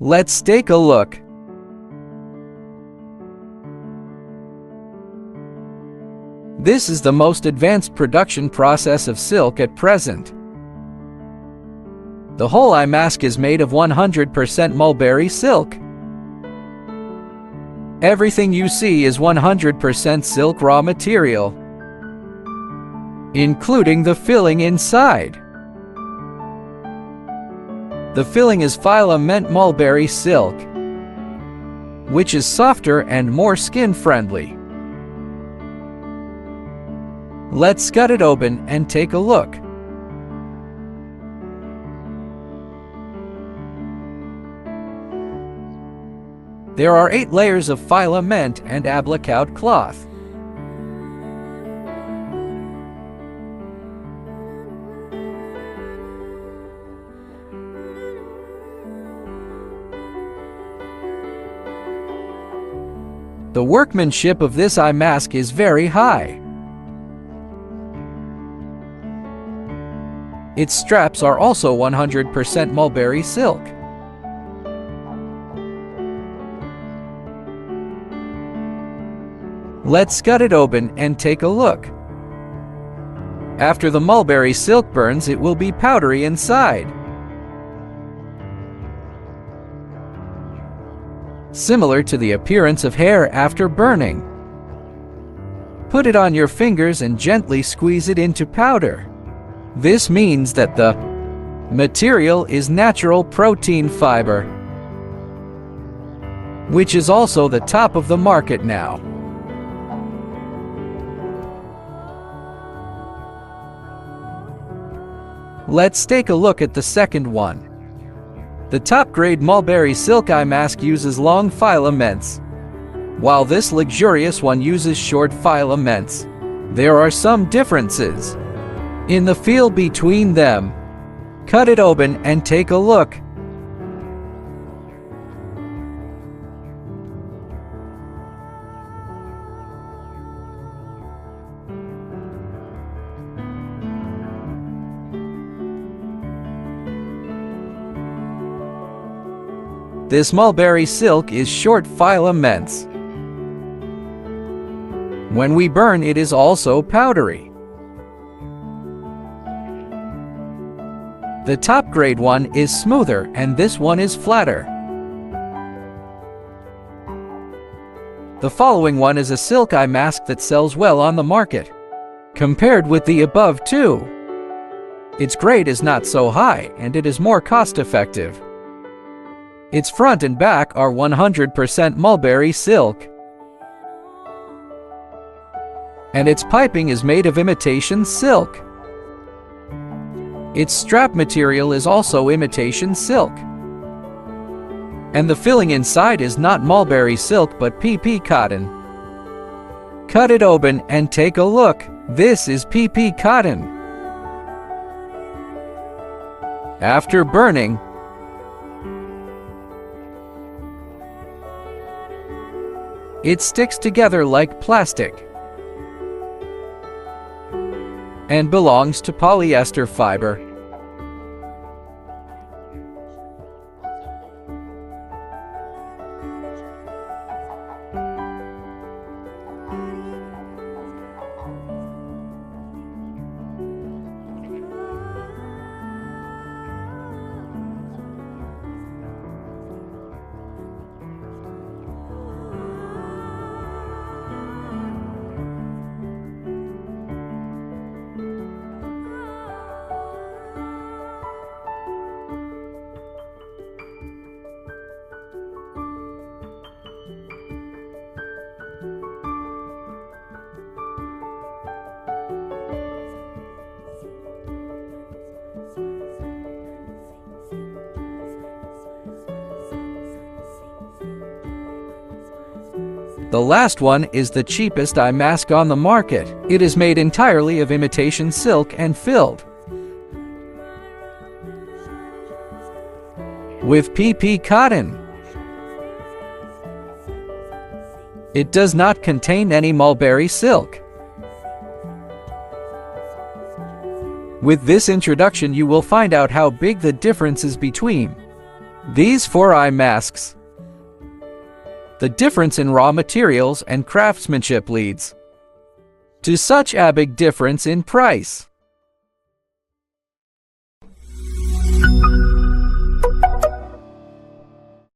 Let's take a look. This is the most advanced production process of silk at present. The whole eye mask is made of 100% mulberry silk. Everything you see is 100% silk raw material, including the filling inside. The filling is Filament mulberry silk, which is softer and more skin-friendly. Let's cut it open and take a look. There are 8 layers of filament and applique cloth. The workmanship of this eye mask is very high. Its straps are also 100% mulberry silk. Let's cut it open and take a look. After the mulberry silk burns, it will be powdery inside, similar to the appearance of hair after burning. Put it on your fingers and gently squeeze it into powder. This means that the material is natural protein fiber, which is also the top of the market now. Let's take a look at the second one. The top-grade mulberry silk eye mask uses long filaments, while this luxurious one uses short filaments. There are some differences in the feel between them. Cut it open and take a look. This mulberry silk is short filaments. When we burn, it is also powdery. The top grade one is smoother and this one is flatter. The following one is a silk eye mask that sells well on the market. Compared with the above two, its grade is not so high and it is more cost-effective. Its front and back are 100% mulberry silk, and its piping is made of imitation silk. Its strap material is also imitation silk, and the filling inside is not mulberry silk but PP cotton. Cut it open and take a look. This is PP cotton. After burning, it sticks together like plastic and belongs to polyester fiber. The last one is the cheapest eye mask on the market. It is made entirely of imitation silk and filled with PP cotton. It does not contain any mulberry silk. With this introduction, you will find out how big the difference is between These 4 eye masks. The difference in raw materials and craftsmanship leads to such a big difference in price.